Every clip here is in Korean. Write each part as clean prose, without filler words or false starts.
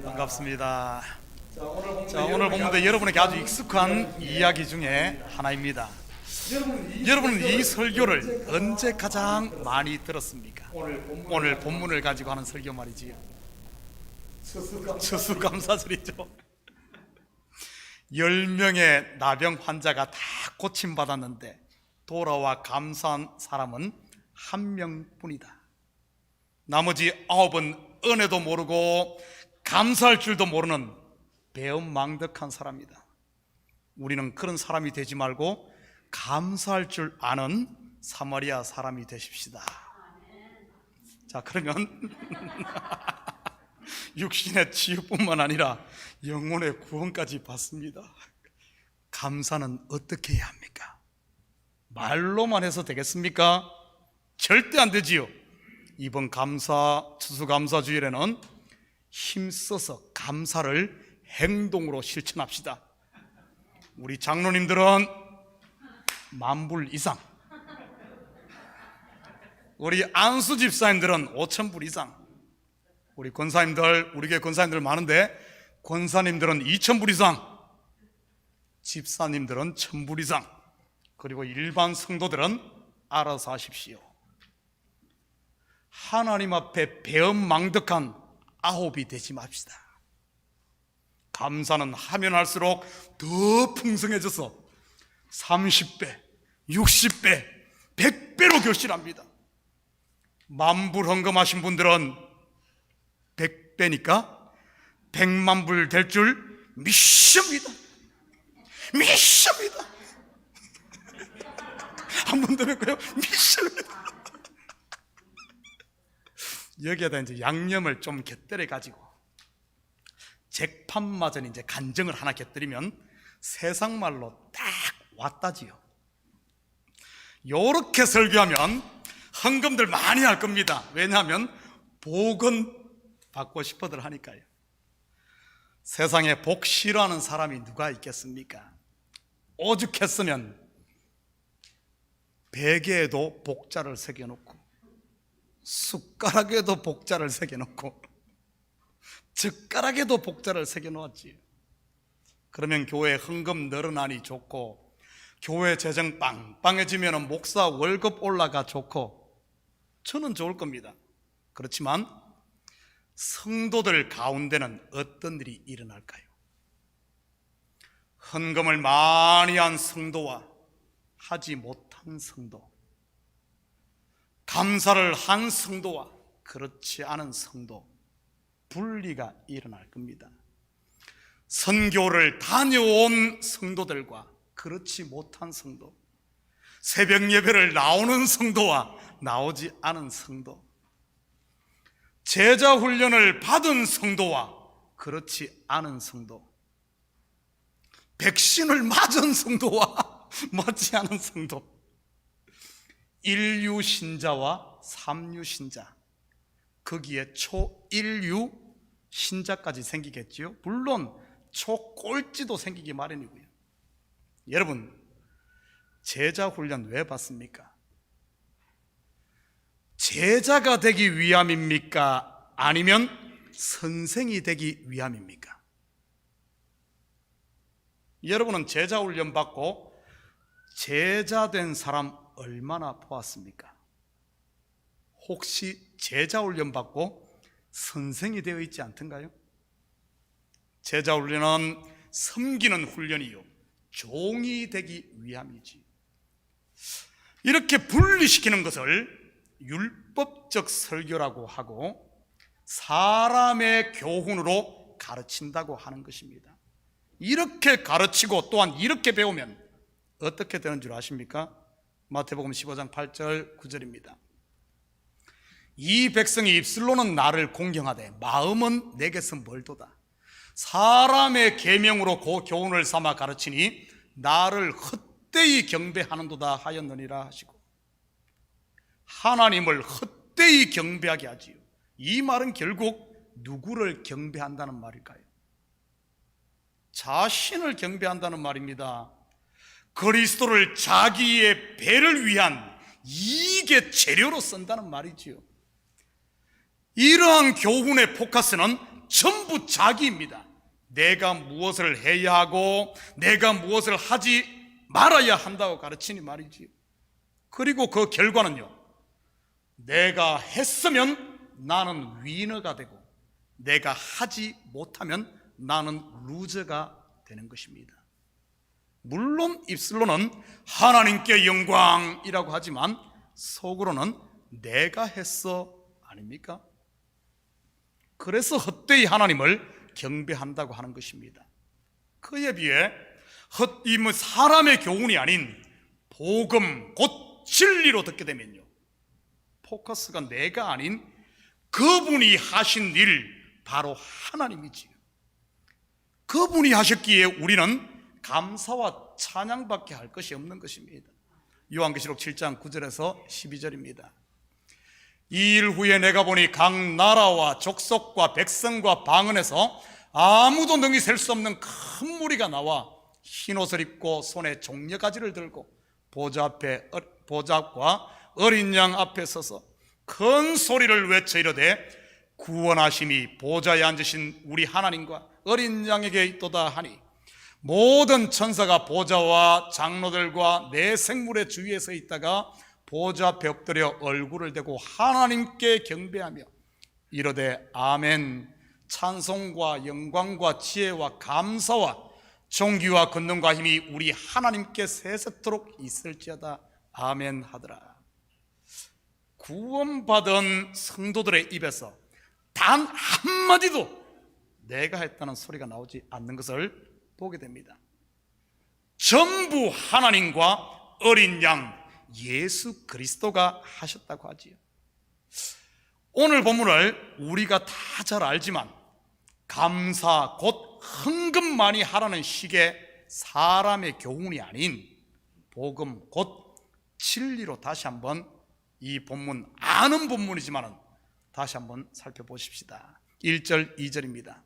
반갑습니다. 자, 오늘 본문도 여러분에게 아주 익숙한 이야기 중에 하나입니다. 여러분은 이 설교를 언제 가장 많이 들었습니까? 오늘 본문을 가지고 하는 설교 말이지요. 추수감사절이죠. 10명의 나병 환자가 다 고침받았는데 돌아와 감사한 사람은 한 명뿐이다. 나머지 9은 은혜도 모르고 감사할 줄도 모르는 배은망덕한 사람이다. 우리는 그런 사람이 되지 말고 감사할 줄 아는 사마리아 사람이 되십시다. 자, 그러면 육신의 치유뿐만 아니라 영혼의 구원까지 받습니다. 감사는 어떻게 해야 합니까? 말로만 해서 되겠습니까? 절대 안 되지요. 이번 추수감사주일에는 힘써서 감사를 행동으로 실천합시다. 우리 장로님들은 10,000불 이상, 우리 안수 집사님들은 5,000불 이상, 우리 권사님들, 우리 교회 권사님들 많은데 권사님들은 2,000불 이상, 집사님들은 1,000불 이상, 그리고 일반 성도들은 알아서 하십시오. 하나님 앞에 배은망덕한 9이 되지 맙시다. 감사는 하면 할수록 더 풍성해져서 30배, 60배, 100배로 결실합니다. 10,000불 헌금하신 분들은 100배니까 100,000,000불 될 줄 믿습니다. 믿습니다. 한 번 더 뵙고요. 믿습니다. 여기에다 이제 양념을 좀 곁들여 가지고 잭판마저 이제 간정을 하나 곁들이면 세상 말로 딱 왔다지요. 요렇게 설교하면 헌금들 많이 할 겁니다. 왜냐하면 복은 받고 싶어들 하니까요. 세상에 복 싫어하는 사람이 누가 있겠습니까? 오죽했으면 베개에도 복자를 새겨놓고 숟가락에도 복자를 새겨놓고 젓가락에도 복자를 새겨놓았지. 그러면 교회 헌금 늘어나니 좋고 교회 재정 빵빵해지면 목사 월급 올라가 좋고 저는 좋을 겁니다. 그렇지만 성도들 가운데는 어떤 일이 일어날까요? 헌금을 많이 한 성도와 하지 못한 성도, 감사를 한 성도와 그렇지 않은 성도, 분리가 일어날 겁니다. 선교를 다녀온 성도들과 그렇지 못한 성도, 새벽 예배를 나오는 성도와 나오지 않은 성도, 제자 훈련을 받은 성도와 그렇지 않은 성도, 백신을 맞은 성도와 맞지 않은 성도, 1류 신자와 3류 신자, 거기에 초1류 신자까지 생기겠지요. 물론 초꼴찌도 생기기 마련이고요. 여러분, 제자 훈련 왜 받습니까? 제자가 되기 위함입니까? 아니면 선생이 되기 위함입니까? 여러분은 제자 훈련 받고 제자 된 사람 얼마나 보았습니까? 혹시 제자 훈련 받고 선생이 되어 있지 않던가요? 제자 훈련은 섬기는 훈련이요, 종이 되기 위함이지. 이렇게 분리시키는 것을 율법적 설교라고 하고 사람의 교훈으로 가르친다고 하는 것입니다. 이렇게 가르치고 또한 이렇게 배우면 어떻게 되는 줄 아십니까? 마태복음 15장 8절 9절입니다. 이 백성이 입술로는 나를 공경하되 마음은 내게서 멀도다. 사람의 계명으로 교훈을 삼아 가르치니 나를 헛되이 경배하는도다 하였느니라 하시고, 하나님을 헛되이 경배하게 하지요. 이 말은 결국 누구를 경배한다는 말일까요? 자신을 경배한다는 말입니다. 그리스도를 자기의 배를 위한 이익의 재료로 쓴다는 말이지요. 이러한 교훈의 포커스는 전부 자기입니다. 내가 무엇을 해야 하고 내가 무엇을 하지 말아야 한다고 가르치니 말이지요. 그리고 그 결과는요, 내가 했으면 나는 위너가 되고 내가 하지 못하면 나는 루저가 되는 것입니다. 물론 입술로는 하나님께 영광이라고 하지만 속으로는 내가 했어 아닙니까? 그래서 헛되이 하나님을 경배한다고 하는 것입니다. 그에 비해 사람의 교훈이 아닌 복음 곧 진리로 듣게 되면요, 포커스가 내가 아닌 그분이 하신 일, 바로 하나님이지요. 그분이 하셨기에 우리는 감사와 찬양밖에 할 것이 없는 것입니다. 요한계시록 7장 9절에서 12절입니다. 이 일 후에 내가 보니 각 나라와 족속과 백성과 방언에서 아무도 능히 셀 수 없는 큰 무리가 나와 흰 옷을 입고 손에 종려가지를 들고 보좌 앞과 어린 양 앞에 서서 큰 소리를 외쳐 이르되 구원하심이 보좌에 앉으신 우리 하나님과 어린 양에게 있도다 하니 모든 천사가 보좌와 장로들과 내 생물의 주위에 서 있다가 보좌 앞에 엎드려 얼굴을 대고 하나님께 경배하며 이르되 아멘, 찬송과 영광과 지혜와 감사와 존귀와 권능과 힘이 우리 하나님께 세세토록 있을지어다 아멘 하더라. 구원받은 성도들의 입에서 단 한마디도 내가 했다는 소리가 나오지 않는 것을 보게 됩니다. 전부 하나님과 어린 양 예수 그리스도가 하셨다고 하지요. 오늘 본문을 우리가 다 잘 알지만 감사 곧 헌금 많이 하라는 식의 사람의 교훈이 아닌 복음 곧 진리로 다시 한번 이 본문, 아는 본문이지만 다시 한번 살펴보십시다. 1절 2절입니다.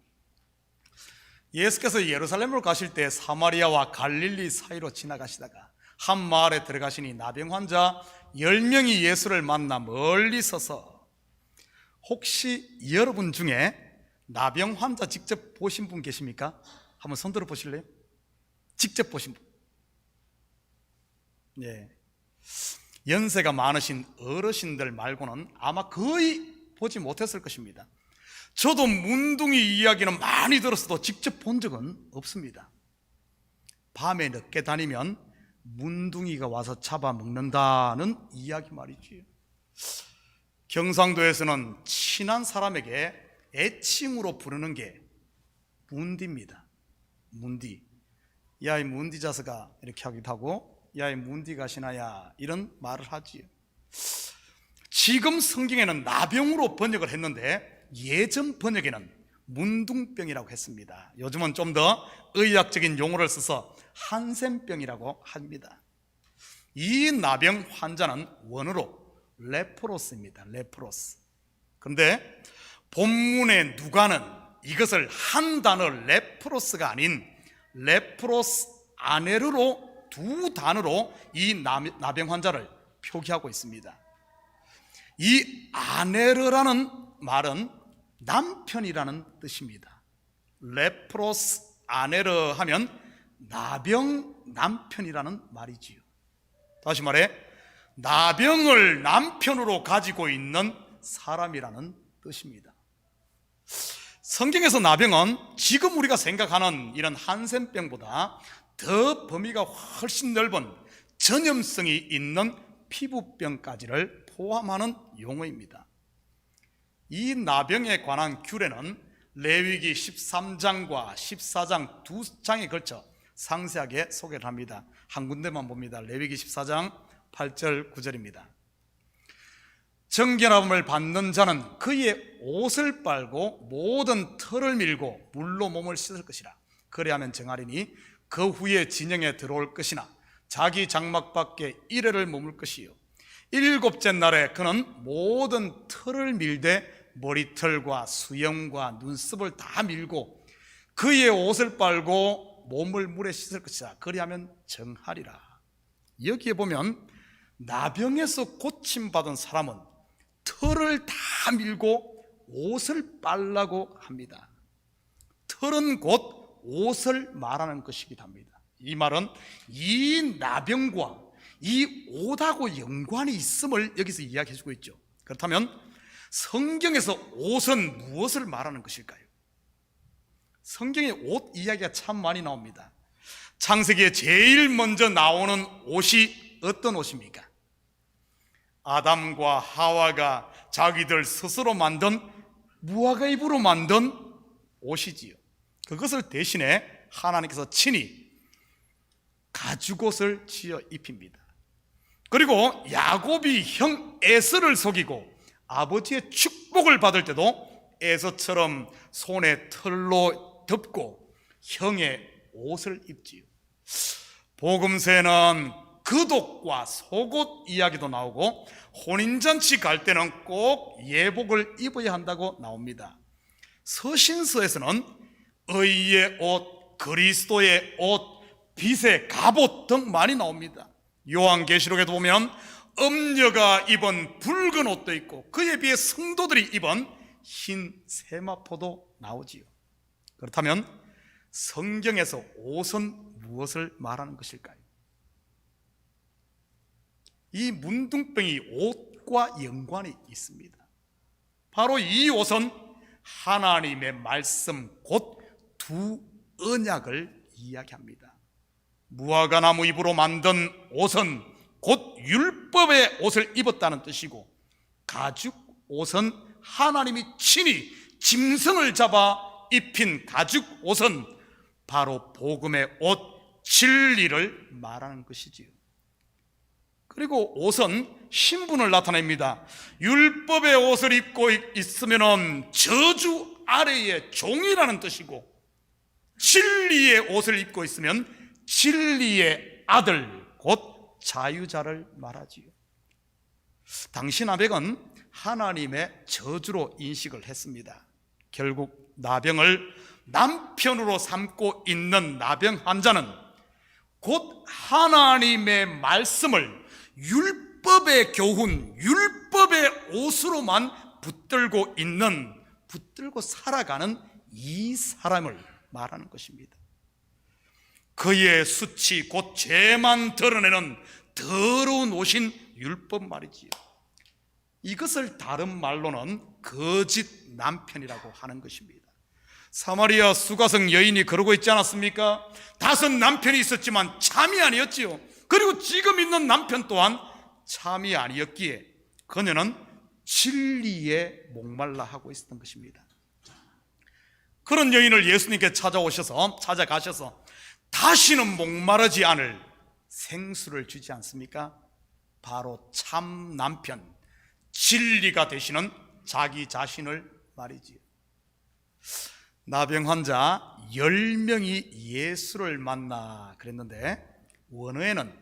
예수께서 예루살렘으로 가실 때 사마리아와 갈릴리 사이로 지나가시다가 한 마을에 들어가시니 나병 환자 10명이 예수를 만나 멀리 서서, 혹시 여러분 중에 나병 환자 직접 보신 분 계십니까? 한번 손 들어 보실래요? 직접 보신 분. 네. 연세가 많으신 어르신들 말고는 아마 거의 보지 못했을 것입니다. 저도 문둥이 이야기는 많이 들었어도 직접 본 적은 없습니다. 밤에 늦게 다니면 문둥이가 와서 잡아먹는다는 이야기 말이지요. 경상도에서는 친한 사람에게 애칭으로 부르는 게 문디입니다. 문디. 야, 이 문디 자식아, 이렇게 하기도 하고, 야, 이 문디 가시나야, 이런 말을 하지요. 지금 성경에는 나병으로 번역을 했는데 예전 번역에는 문둥병이라고 했습니다. 요즘은 좀 더 의학적인 용어를 써서 한센병이라고 합니다. 이 나병 환자는 원어로 레프로스입니다. 레프로스. 그런데 본문의 누가는 이것을 한 단어 레프로스가 아닌 레프로스 아네르로 두 단어로 이 나병 환자를 표기하고 있습니다. 이 아네르라는 말은 남편이라는 뜻입니다. 레프로스 아네르 하면 나병 남편이라는 말이지요. 다시 말해 나병을 남편으로 가지고 있는 사람이라는 뜻입니다. 성경에서 나병은 지금 우리가 생각하는 이런 한센병보다 더 범위가 훨씬 넓은 전염성이 있는 피부병까지를 포함하는 용어입니다. 이 나병에 관한 규례는 레위기 13장과 14장 두 장에 걸쳐 상세하게 소개를 합니다. 한 군데만 봅니다. 레위기 14장 8절 9절입니다. 정결함을 받는 자는 그의 옷을 빨고 모든 털을 밀고 물로 몸을 씻을 것이라. 그리하면 정하리니 그 후에 진영에 들어올 것이나 자기 장막 밖에 이래를 머물 것이요, 일곱째 날에 그는 모든 털을 밀되 머리털과 수염과 눈썹을 다 밀고 그의 옷을 빨고 몸을 물에 씻을 것이다. 그리하면 정하리라. 여기에 보면 나병에서 고침받은 사람은 털을 다 밀고 옷을 빨라고 합니다. 털은 곧 옷을 말하는 것이기도 합니다. 이 말은 이 나병과 이 옷하고 연관이 있음을 여기서 이야기해주고 있죠. 그렇다면 성경에서 옷은 무엇을 말하는 것일까요? 성경에 옷 이야기가 참 많이 나옵니다. 창세기에 제일 먼저 나오는 옷이 어떤 옷입니까? 아담과 하와가 자기들 스스로 만든 무화과 잎으로 만든 옷이지요. 그것을 대신에 하나님께서 친히 가죽옷을 지어 입힙니다. 그리고 야곱이 형 에서를 속이고 아버지의 축복을 받을 때도 에서처럼 손에 털로 덮고 형의 옷을 입지요. 복음서에는 겉옷과 속옷 이야기도 나오고 혼인잔치 갈 때는 꼭 예복을 입어야 한다고 나옵니다. 서신서에서는 의의 옷, 그리스도의 옷, 빛의 갑옷 등 많이 나옵니다. 요한계시록에도 보면 엄녀가 입은 붉은 옷도 있고 그에 비해 성도들이 입은 흰 세마포도 나오지요. 그렇다면 성경에서 옷은 무엇을 말하는 것일까요? 이 문둥병이 옷과 연관이 있습니다. 바로 이 옷은 하나님의 말씀 곧 두 언약을 이야기합니다. 무화과나무 잎으로 만든 옷은 곧 율법의 옷을 입었다는 뜻이고, 가죽 옷은 하나님이 친히 짐승을 잡아 입힌 가죽 옷은 바로 복음의 옷, 진리를 말하는 것이지요. 그리고 옷은 신분을 나타냅니다. 율법의 옷을 입고 있으면 저주 아래의 종이라는 뜻이고, 진리의 옷을 입고 있으면 진리의 아들, 곧 자유자를 말하지요. 당시 나병은 하나님의 저주로 인식을 했습니다. 결국 나병을 남편으로 삼고 있는 나병 환자는 곧 하나님의 말씀을 율법의 교훈, 율법의 옷으로만 붙들고 살아가는 이 사람을 말하는 것입니다. 그의 수치, 곧 죄만 드러내는 더러운 옷인 율법 말이지요. 이것을 다른 말로는 거짓 남편이라고 하는 것입니다. 사마리아 수가성 여인이 그러고 있지 않았습니까? 5 남편이 있었지만 참이 아니었지요. 그리고 지금 있는 남편 또한 참이 아니었기에 그녀는 진리에 목말라 하고 있었던 것입니다. 그런 여인을 예수님께 찾아가셔서 다시는 목마르지 않을 생수를 주지 않습니까? 바로 참 남편, 진리가 되시는 자기 자신을 말이지요. 나병 환자 10명이 예수를 만나 그랬는데, 원어에는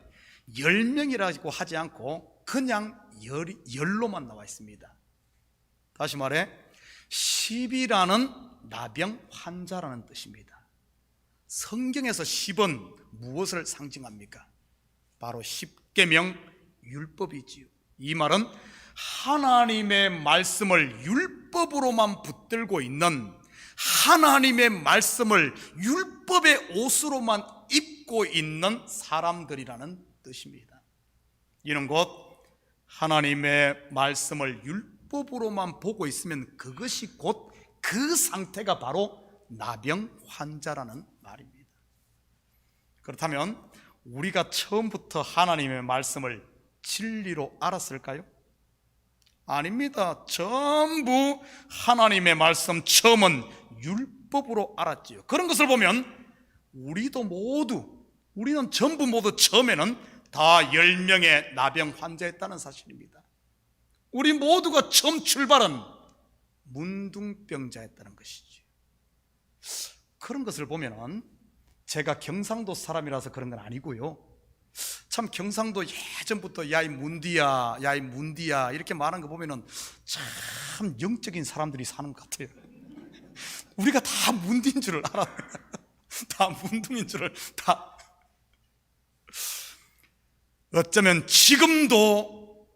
10명이라고 하지 않고 그냥 열로만 나와 있습니다. 다시 말해 10이라는 나병 환자라는 뜻입니다. 성경에서 10은 무엇을 상징합니까? 바로 십계명 율법이지요. 이 말은 하나님의 말씀을 율법으로만 붙들고 있는, 하나님의 말씀을 율법의 옷으로만 입고 있는 사람들이라는 뜻입니다. 이는 곧 하나님의 말씀을 율법으로만 보고 있으면 그것이 곧 그 상태가 바로 나병 환자라는 말입니다. 그렇다면 우리가 처음부터 하나님의 말씀을 진리로 알았을까요? 아닙니다. 전부 하나님의 말씀 처음은 율법으로 알았지요. 그런 것을 보면 우리는 전부 모두 처음에는 다 10명의 나병 환자였다는 사실입니다. 우리 모두가 처음 출발은 문둥병자였다는 것이죠. 그런 것을 보면은, 제가 경상도 사람이라서 그런 건 아니고요, 참 경상도 예전부터 야이 문디야 이렇게 말하는 거 보면은 참 영적인 사람들이 사는 것 같아요. 우리가 다 문디인 줄을 알아. 다 문둥인 줄을 다. 어쩌면 지금도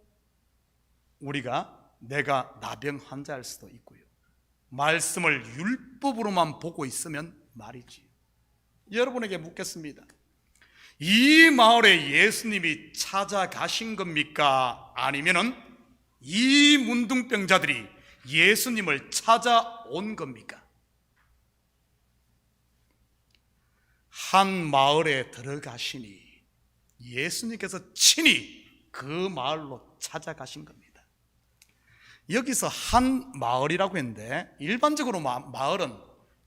내가 나병 환자일 수도 있고요. 말씀을 율법으로만 보고 있으면 말이지. 여러분에게 묻겠습니다. 이 마을에 예수님이 찾아가신 겁니까? 아니면은 이 문둥병자들이 예수님을 찾아온 겁니까? 한 마을에 들어가시니 예수님께서 친히 그 마을로 찾아가신 겁니다. 여기서 한 마을이라고 했는데 일반적으로 마을은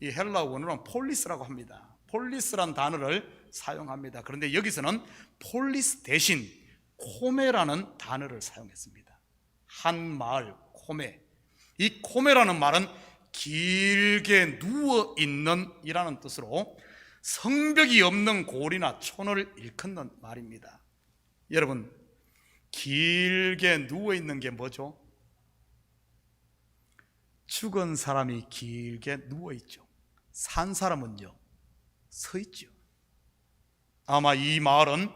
이 헬라 원어로는 폴리스라고 합니다. 폴리스란 단어를 사용합니다. 그런데 여기서는 폴리스 대신 코메라는 단어를 사용했습니다. 한 마을, 코메. 이 코메라는 말은 길게 누워있는 이라는 뜻으로 성벽이 없는 고을이나 촌을 일컫는 말입니다. 여러분, 길게 누워있는 게 뭐죠? 죽은 사람이 길게 누워있죠. 산 사람은요, 서있죠. 아마 이 마을은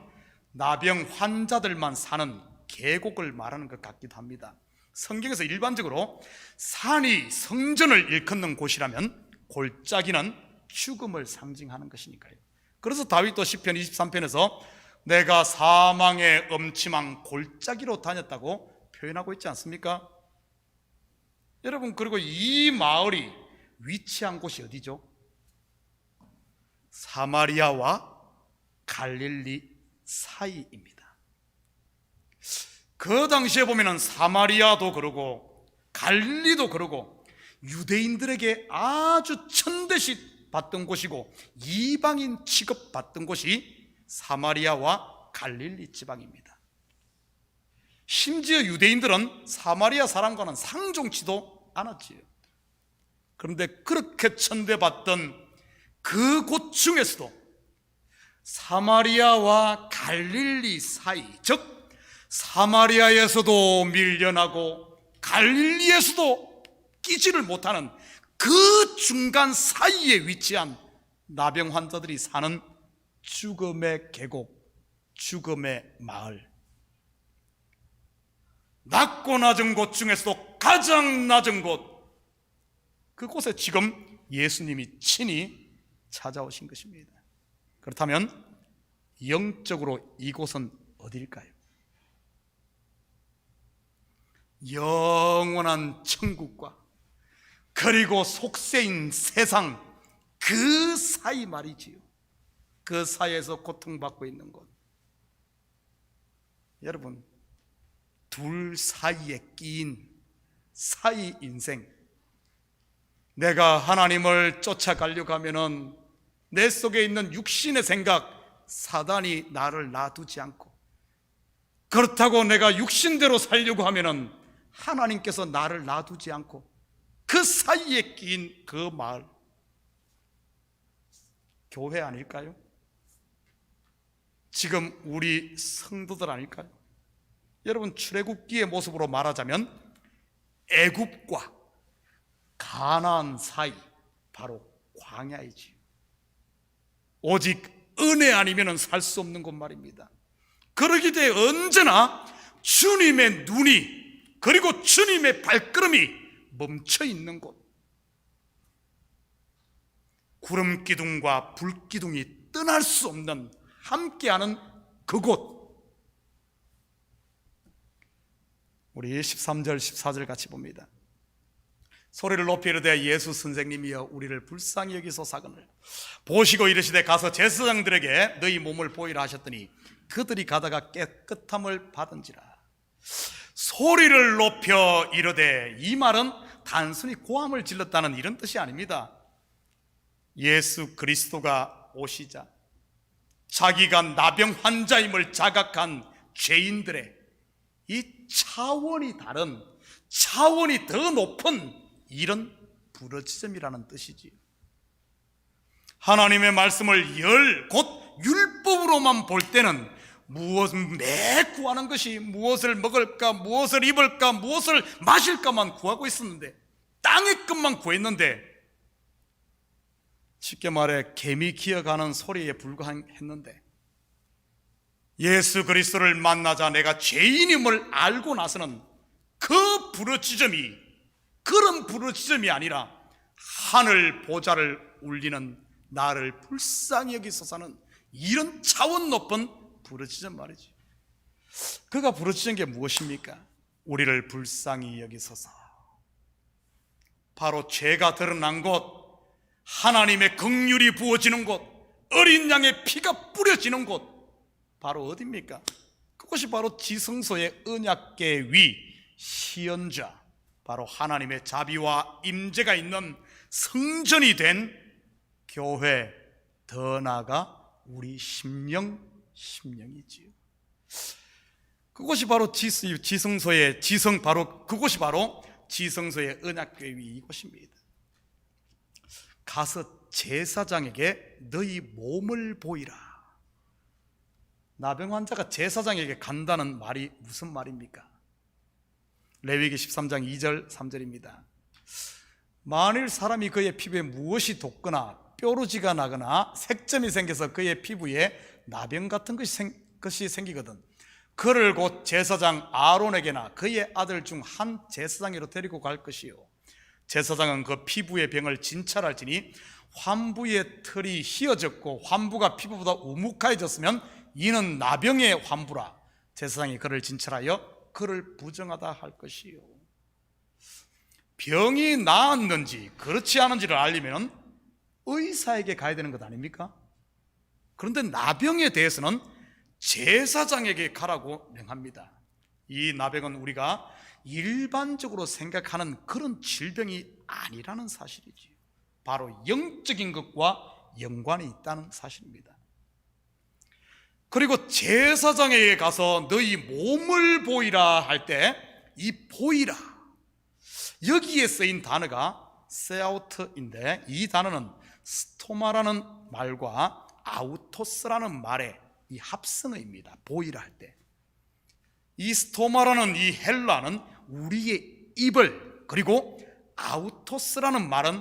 나병 환자들만 사는 계곡을 말하는 것 같기도 합니다. 성경에서 일반적으로 산이 성전을 일컫는 곳이라면 골짜기는 죽음을 상징하는 것이니까요. 그래서 다윗도 시편 23편에서 내가 사망의 음침한 골짜기로 다녔다고 표현하고 있지 않습니까? 여러분, 그리고 이 마을이 위치한 곳이 어디죠? 사마리아와 갈릴리 사이입니다. 그 당시에 보면은 사마리아도 그러고 갈릴리도 그러고 유대인들에게 아주 천대시 받던 곳이고 이방인 취급받던 곳이 사마리아와 갈릴리 지방입니다. 심지어 유대인들은 사마리아 사람과는 상종치도 않았지요. 그런데 그렇게 천대받던 그곳 중에서도 사마리아와 갈릴리 사이, 즉 사마리아에서도 밀려나고 갈릴리에서도 끼지를 못하는 그 중간 사이에 위치한 나병 환자들이 사는 죽음의 계곡, 죽음의 마을. 낮고 낮은 곳 중에서도 가장 낮은 곳, 그곳에 지금 예수님이 친히 찾아오신 것입니다. 그렇다면 영적으로 이곳은 어디일까요? 영원한 천국과 그리고 속세인 세상 그 사이 말이지요. 그 사이에서 고통받고 있는 곳. 여러분, 둘 사이에 끼인 사이 인생. 내가 하나님을 쫓아가려고 하면은 내 속에 있는 육신의 생각, 사단이 나를 놔두지 않고, 그렇다고 내가 육신대로 살려고 하면은 하나님께서 나를 놔두지 않고, 그 사이에 끼인 그 마을, 교회 아닐까요? 지금 우리 성도들 아닐까요? 여러분, 출애굽기의 모습으로 말하자면 애굽과 가나안 사이, 바로 광야이지요. 오직 은혜 아니면 살 수 없는 곳 말입니다. 그러기 때문에 언제나 주님의 눈이, 그리고 주님의 발걸음이 멈춰 있는 곳, 구름 기둥과 불 기둥이 떠날 수 없는 함께하는 그곳. 우리 13절 14절 같이 봅니다. 소리를 높이 이르되 예수 선생님이여 우리를 불쌍히 여기소서거늘 보시고 이르시되 가서 제사장들에게 너희 몸을 보이라 하셨더니 그들이 가다가 깨끗함을 받은지라. 소리를 높여 이르되, 이 말은 단순히 고함을 질렀다는 이런 뜻이 아닙니다. 예수 그리스도가 오시자 자기가 나병 환자임을 자각한 죄인들의 이 차원이 다른, 차원이 더 높은 이런 부르짖음이라는 뜻이지요. 하나님의 말씀을 곧 율법으로만 볼 때는 매 구하는 것이 무엇을 먹을까, 무엇을 입을까, 무엇을 마실까만 구하고 있었는데, 땅의 것만 구했는데, 쉽게 말해 개미 기어가는 소리에 불과했는데, 예수 그리스도를 만나자 내가 죄인임을 알고 나서는 그 부르짖음이 그런 부르짖음이 아니라 하늘 보좌를 울리는 나를 불쌍히 여기소서는 이런 차원 높은 부르짖음 말이지. 그가 부르짖은 게 무엇입니까? 우리를 불쌍히 여기소서. 바로 죄가 드러난 곳, 하나님의 긍휼이 부어지는 곳, 어린 양의 피가 뿌려지는 곳, 바로 어디입니까? 그것이 바로 지성소의 언약궤 위 시연자, 바로 하나님의 자비와 임재가 있는 성전이 된 교회, 더 나아가 우리 심령이지요. 그것이 바로 지성소의 그것이 바로 지성소의 언약궤 위 이곳입니다. 가서 제사장에게 너희 몸을 보이라. 나병 환자가 제사장에게 간다는 말이 무슨 말입니까? 레위기 13장 2절 3절입니다. 만일 사람이 그의 피부에 무엇이 돋거나 뾰루지가 나거나 색점이 생겨서 그의 피부에 나병 같은 것이 생기거든 그를 곧 제사장 아론에게나 그의 아들 중 한 제사장으로 데리고 갈 것이요 제사장은 그 피부의 병을 진찰할지니 환부의 털이 휘어졌고 환부가 피부보다 우묵하여졌으면 이는 나병의 환부라. 제사장이 그를 진찰하여 그를 부정하다 할 것이요. 병이 나았는지 그렇지 않은지를 알리면 의사에게 가야 되는 것 아닙니까? 그런데 나병에 대해서는 제사장에게 가라고 명합니다. 이 나병은 우리가 일반적으로 생각하는 그런 질병이 아니라는 사실이지요. 바로 영적인 것과 연관이 있다는 사실입니다. 그리고 제사장에게 가서 너희 몸을 보이라 할 때 이 보이라, 여기에 쓰인 단어가 세아우트인데 이 단어는 스토마라는 말과 아우토스라는 말의 이 합성어입니다. 보이라 할 때 이 스토마라는 이 헬라는 우리의 입을, 그리고 아우토스라는 말은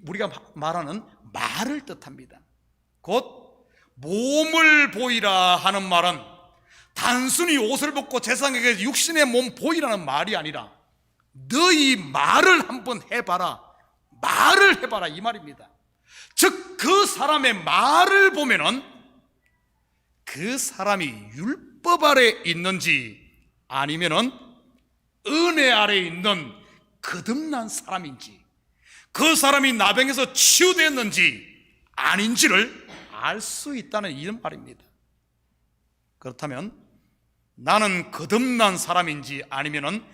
우리가 말하는 말을 뜻합니다. 곧 몸을 보이라 하는 말은 단순히 옷을 벗고 제사장에게 육신의 몸 보이라는 말이 아니라 너희 말을 한번 해봐라, 말을 해봐라 이 말입니다. 즉 그 사람의 말을 보면은 그 사람이 율법 아래 있는지 아니면은 은혜 아래 있는 거듭난 사람인지, 그 사람이 나병에서 치유됐는지 아닌지를 알 수 있다는 이런 말입니다. 그렇다면 나는 거듭난 사람인지 아니면은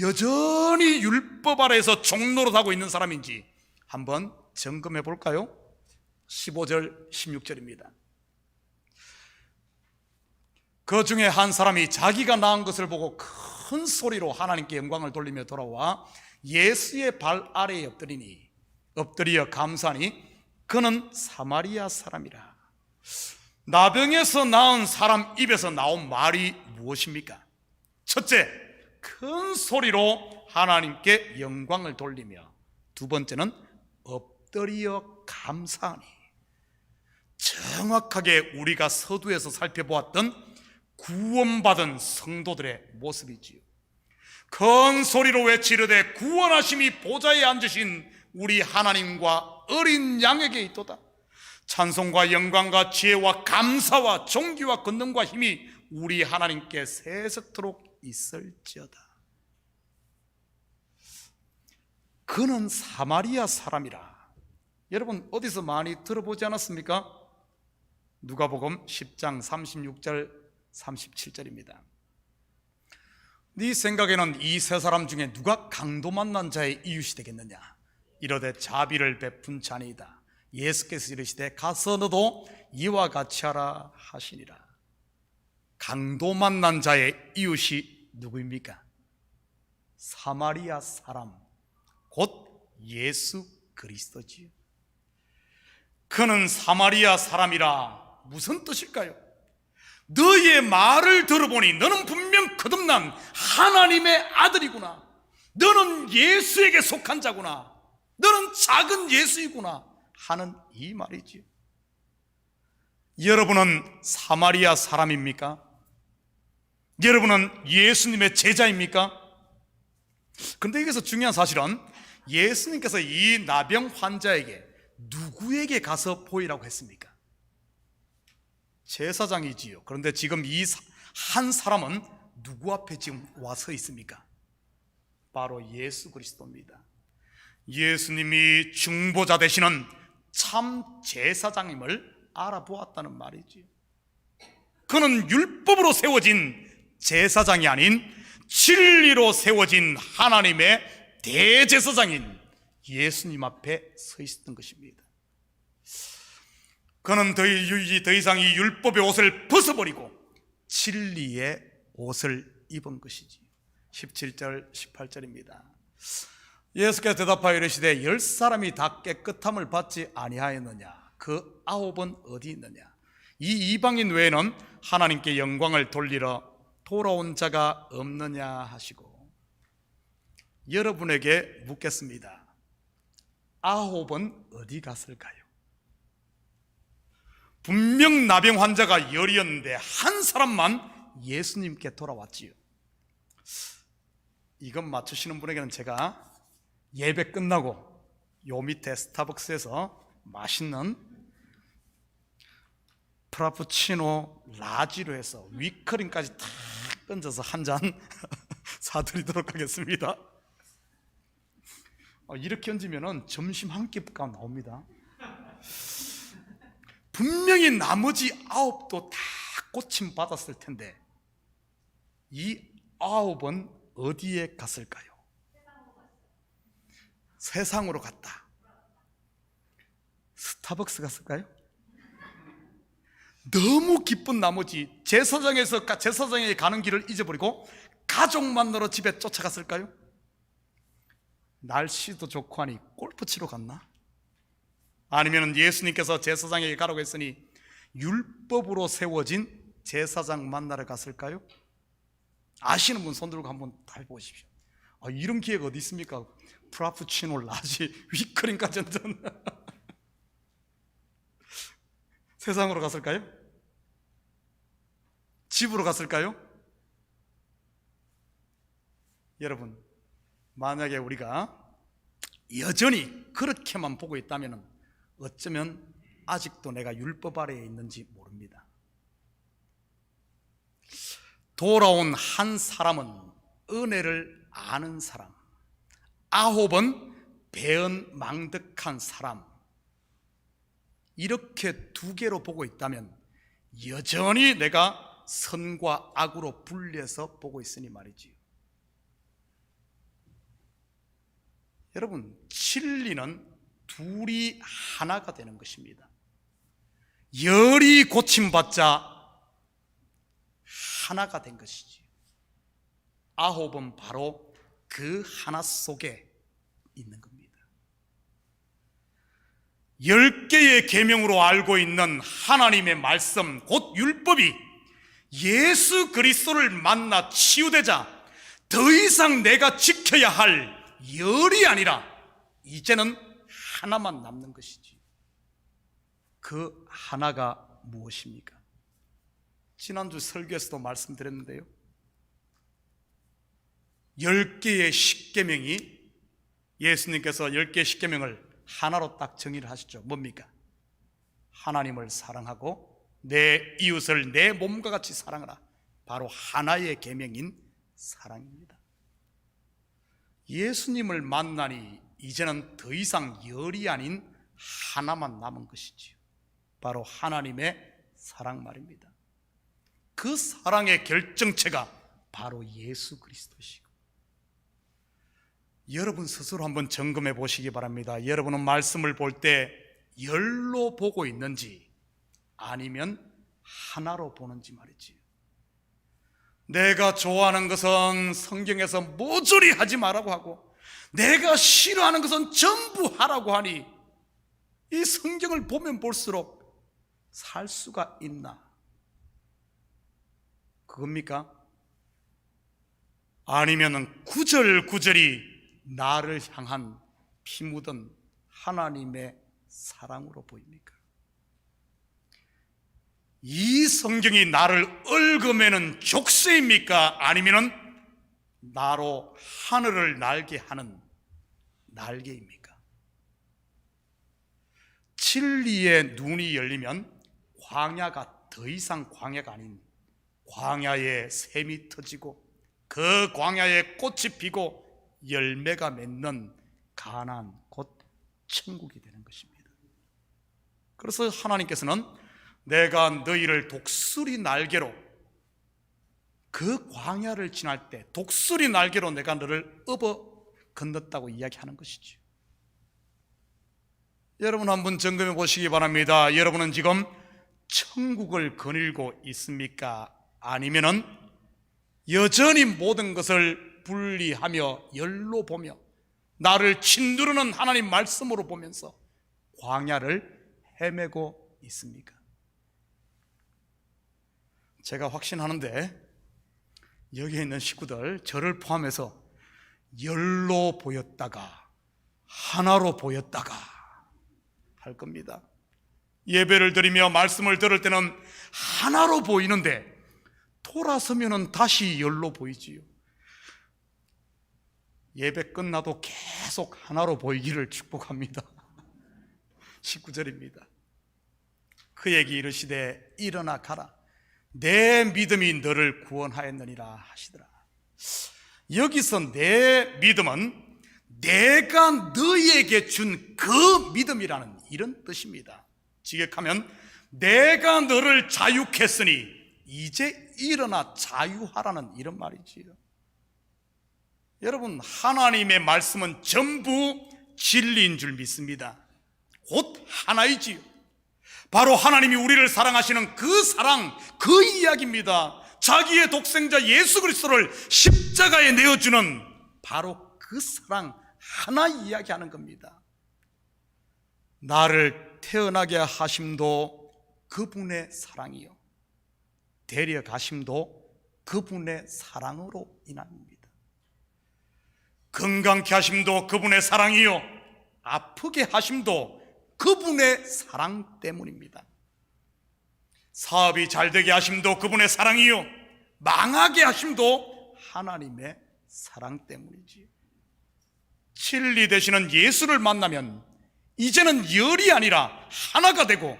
여전히 율법 아래에서 종노릇하고 있는 사람인지 한번 점검해 볼까요? 15절 16절입니다. 그 중에 한 사람이 자기가 낳은 것을 보고 큰 소리로 하나님께 영광을 돌리며 돌아와 예수의 발 아래에 엎드려 감사하니 그는 사마리아 사람이라. 나병에서 낳은 사람 입에서 나온 말이 무엇입니까? 첫째, 큰 소리로 하나님께 영광을 돌리며, 두 번째는 엎드려 감사하니. 정확하게 우리가 서두에서 살펴보았던 구원받은 성도들의 모습이지요. 큰 소리로 외치르되 구원하심이 보좌에 앉으신 우리 하나님과 어린 양에게 있도다. 찬송과 영광과 지혜와 감사와 존귀와 권능과 힘이 우리 하나님께 세세토록 있을지어다. 그는 사마리아 사람이라. 여러분 어디서 많이 들어보지 않았습니까? 누가복음 10장 36절 37절입니다. 네 생각에는 이 세 사람 중에 누가 강도 만난 자의 이웃이 되겠느냐? 이러되 자비를 베푼 자니이다. 예수께서 이르시되 가서 너도 이와 같이 하라 하시니라. 강도 만난 자의 이웃이 누구입니까? 사마리아 사람, 곧 예수 그리스도지요. 그는 사마리아 사람이라 무슨 뜻일까요? 너의 말을 들어보니 너는 분명 거듭난 하나님의 아들이구나. 너는 예수에게 속한 자구나. 너는 작은 예수이구나 하는 이 말이지요. 여러분은 사마리아 사람입니까? 여러분은 예수님의 제자입니까? 그런데 여기서 중요한 사실은 예수님께서 이 나병 환자에게 누구에게 가서 보이라고 했습니까? 제사장이지요. 그런데 지금 이 한 사람은 누구 앞에 지금 와 서 있습니까? 바로 예수 그리스도입니다. 예수님이 중보자 되시는 참 제사장임을 알아보았다는 말이지요. 그는 율법으로 세워진 제사장이 아닌 진리로 세워진 하나님의 대제사장인 예수님 앞에 서 있었던 것입니다. 그는 더 이상 이 율법의 옷을 벗어버리고 진리의 옷을 입은 것이지. 17절 18절입니다. 예수께서 대답하여 이르시되 10사람이 다 깨끗함을 받지 아니하였느냐? 그 9은 어디 있느냐? 이 이방인 외에는 하나님께 영광을 돌리러 돌아온 자가 없느냐 하시고, 여러분에게 묻겠습니다. 9은 어디 갔을까요? 분명 나병 환자가 10이었는데 한 사람만 예수님께 돌아왔지요. 이건 맞추시는 분에게는 제가 예배 끝나고 요 밑에 스타벅스에서 맛있는 프라푸치노 라지로 해서 위크림까지 다 얹어서 한 잔 사드리도록 하겠습니다. 이렇게 얹으면 점심 한 끼가 나옵니다. 분명히 나머지 9도 다 고침 받았을 텐데 이 9은 어디에 갔을까요? 세상으로 갔다. 스타벅스 갔을까요? 너무 기쁜 나머지 제사장에게 가는 길을 잊어버리고 가족 만나러 집에 쫓아갔을까요? 날씨도 좋고 하니 골프 치러 갔나? 아니면 예수님께서 제사장에게 가라고 했으니 율법으로 세워진 제사장 만나러 갔을까요? 아시는 분 손 들고 한번 다 해보십시오. 이런 기회가 어디 있습니까? 프라푸치노 라지 위크림까지 얹은 세상으로 갔을까요? 집으로 갔을까요? 여러분, 만약에 우리가 여전히 그렇게만 보고 있다면 어쩌면 아직도 내가 율법 아래에 있는지 모릅니다. 돌아온 한 사람은 은혜를 아는 사람, 9은 배은망덕한 사람, 이렇게 두 개로 보고 있다면 여전히 내가 선과 악으로 분리해서 보고 있으니 말이지요. 여러분, 진리는 둘이 하나가 되는 것입니다. 열이 고침받자 하나가 된 것이지. 9은 바로 그 하나 속에 있는 겁니다. 10개의 계명으로 알고 있는 하나님의 말씀, 곧 율법이 예수 그리스도를 만나 치유되자 더 이상 내가 지켜야 할 열이 아니라 이제는 하나만 남는 것이지. 그 하나가 무엇입니까? 지난주 설교에서도 말씀드렸는데요, 10개의 십계명이, 예수님께서 10개의 십계명을 하나로 딱 정의를 하시죠. 뭡니까? 하나님을 사랑하고 내 이웃을 내 몸과 같이 사랑하라. 바로 하나의 계명인 사랑입니다. 예수님을 만나니 이제는 더 이상 열이 아닌 하나만 남은 것이지요. 바로 하나님의 사랑 말입니다. 그 사랑의 결정체가 바로 예수 그리스도시고, 여러분 스스로 한번 점검해 보시기 바랍니다. 여러분은 말씀을 볼 때 열로 보고 있는지 아니면 하나로 보는지 말이지요. 내가 좋아하는 것은 성경에서 모조리 하지 말라고 하고 내가 싫어하는 것은 전부 하라고 하니 이 성경을 보면 볼수록 살 수가 있나? 그겁니까? 아니면은 구절구절이 나를 향한 피 묻은 하나님의 사랑으로 보입니까? 이 성경이 나를 얽어매는 족쇄입니까? 아니면은 나로 하늘을 날게 하는 날개입니까? 진리의 눈이 열리면 광야가 더 이상 광야가 아닌 광야에 샘이 터지고 그 광야에 꽃이 피고 열매가 맺는 가나안, 곧 천국이 되는 것입니다. 그래서 하나님께서는 내가 너희를 독수리 날개로, 그 광야를 지날 때 독수리 날개로 내가 너를 업어 건넜다고 이야기하는 것이죠. 여러분 한번 점검해 보시기 바랍니다. 여러분은 지금 천국을 거닐고 있습니까? 아니면은 여전히 모든 것을 분리하며 열로 보며 나를 짓누르는 하나님 말씀으로 보면서 광야를 헤매고 있습니까? 제가 확신하는데 여기에 있는 식구들, 저를 포함해서 열로 보였다가 하나로 보였다가 할 겁니다. 예배를 드리며 말씀을 들을 때는 하나로 보이는데 돌아서면 다시 열로 보이지요. 예배 끝나도 계속 하나로 보이기를 축복합니다. 19절입니다. 그에게 이르시되 일어나 가라, 내 믿음이 너를 구원하였느니라 하시더라. 여기서 내 믿음은 내가 너희에게 준 그 믿음이라는 이런 뜻입니다. 직역하면 내가 너를 자유케 했으니 이제 일어나 자유하라는 이런 말이지요. 여러분, 하나님의 말씀은 전부 진리인 줄 믿습니다. 곧 하나이지요. 바로 하나님이 우리를 사랑하시는 그 사랑, 그 이야기입니다. 자기의 독생자 예수 그리스도를 십자가에 내어주는 바로 그 사랑 하나 이야기하는 겁니다. 나를 태어나게 하심도 그분의 사랑이요, 데려가심도 그분의 사랑으로 인합니다. 건강케 하심도 그분의 사랑이요, 아프게 하심도 그분의 사랑 때문입니다. 사업이 잘되게 하심도 그분의 사랑이요, 망하게 하심도 하나님의 사랑 때문이지요. 진리 되시는 예수를 만나면 이제는 열이 아니라 하나가 되고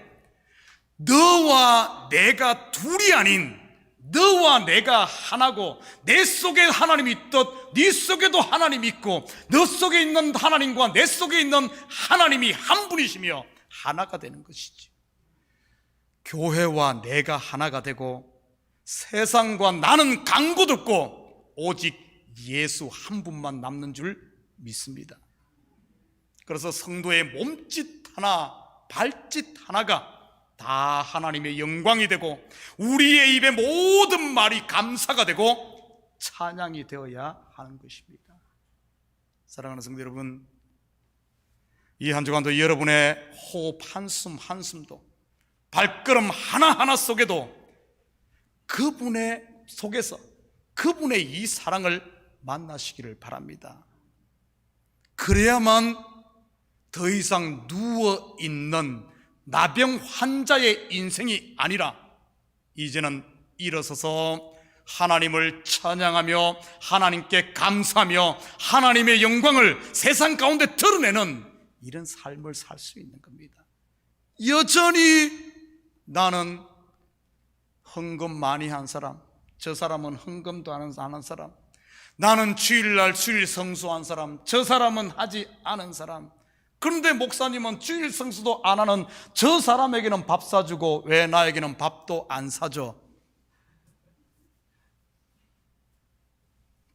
너와 내가 둘이 아닌 너와 내가 하나고, 내 속에 하나님이 있듯 네 속에도 하나님이 있고 너 속에 있는 하나님과 내 속에 있는 하나님이 한 분이시며 하나가 되는 것이지. 교회와 내가 하나가 되고 세상과 나는 강구듣고 오직 예수 한 분만 남는 줄 믿습니다. 그래서 성도의 몸짓 하나, 발짓 하나가 다 하나님의 영광이 되고 우리의 입의 모든 말이 감사가 되고 찬양이 되어야 하는 것입니다. 사랑하는 성도 여러분, 이 한 주간도 여러분의 호흡 한숨 한숨도, 발걸음 하나하나 속에도 그분의 속에서 그분의 이 사랑을 만나시기를 바랍니다. 그래야만 더 이상 누워있는 나병 환자의 인생이 아니라 이제는 일어서서 하나님을 찬양하며 하나님께 감사하며 하나님의 영광을 세상 가운데 드러내는 이런 삶을 살 수 있는 겁니다. 여전히 나는 헌금 많이 한 사람, 저 사람은 헌금도 안 하는 사람, 나는 주일날 주일 성수한 사람, 저 사람은 하지 않은 사람, 그런데 목사님은 주일 성수도 안 하는 저 사람에게는 밥 사주고 왜 나에게는 밥도 안 사줘?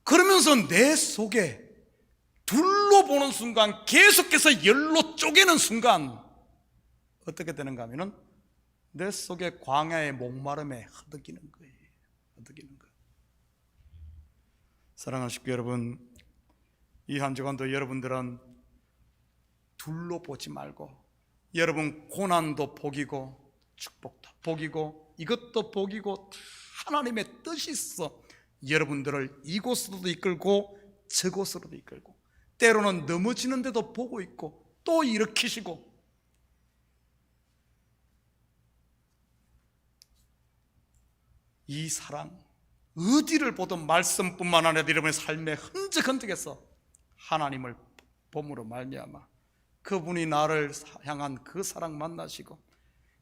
그러면서 내 속에 둘로 보는 순간, 계속해서 열로 쪼개는 순간 어떻게 되는가 하면은 내 속에 광야의 목마름에 허덕이는 거예요. 허덕이는 거예요. 사랑하는 식구 여러분, 이 한 주간도 여러분들은 둘로 보지 말고 여러분 고난도 복이고 축복도 복이고 이것도 복이고 다 하나님의 뜻이 있어 여러분들을 이곳으로도 이끌고 저곳으로도 이끌고 때로는 넘어지는데도 보고 있고 또 일으키시고, 이 사랑, 어디를 보든 말씀뿐만 아니라 여러분의 삶의 흔적에서 하나님을 봄으로 말미암아 그분이 나를 향한 그 사랑 만나시고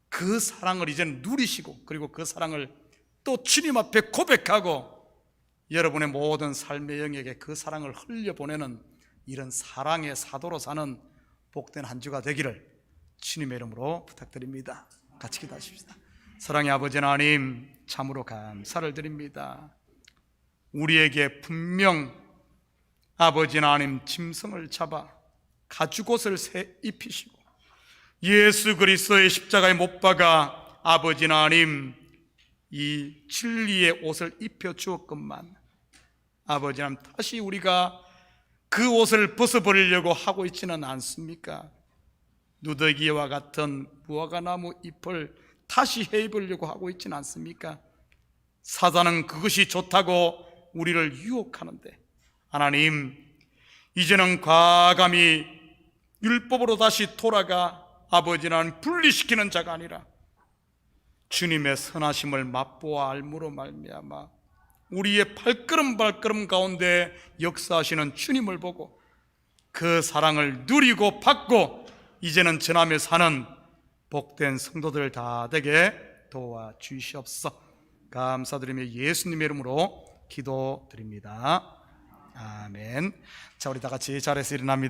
그 사랑을 이제는 누리시고 그리고 그 사랑을 또 주님 앞에 고백하고 여러분의 모든 삶의 영역에 그 사랑을 흘려보내는 이런 사랑의 사도로 사는 복된 한 주가 되기를 주님의 이름으로 부탁드립니다. 같이 기도하십시다. 사랑의 아버지 하나님, 참으로 감사를 드립니다. 우리에게 분명 아버지 하나님 짐승을 잡아 가죽옷을 입히시고 예수 그리스도의 십자가에 못 박아 아버지 하나님 이 진리의 옷을 입혀 주었건만 아버지 하나님 다시 우리가 그 옷을 벗어버리려고 하고 있지는 않습니까? 누더기와 같은 무화과나무 잎을 다시 해입으려고 하고 있지는 않습니까? 사단은 그것이 좋다고 우리를 유혹하는데 하나님 이제는 과감히 율법으로 다시 돌아가 아버지 하나님 분리시키는 자가 아니라 주님의 선하심을 맛보아 알므로 말미암아 우리의 발걸음 가운데 역사하시는 주님을 보고 그 사랑을 누리고 받고 이제는 전하며 사는 복된 성도들 다 되게 도와주시옵소서. 감사드리며 예수님의 이름으로 기도드립니다. 아멘. 자, 우리 다 같이 자리에서 일어납니다.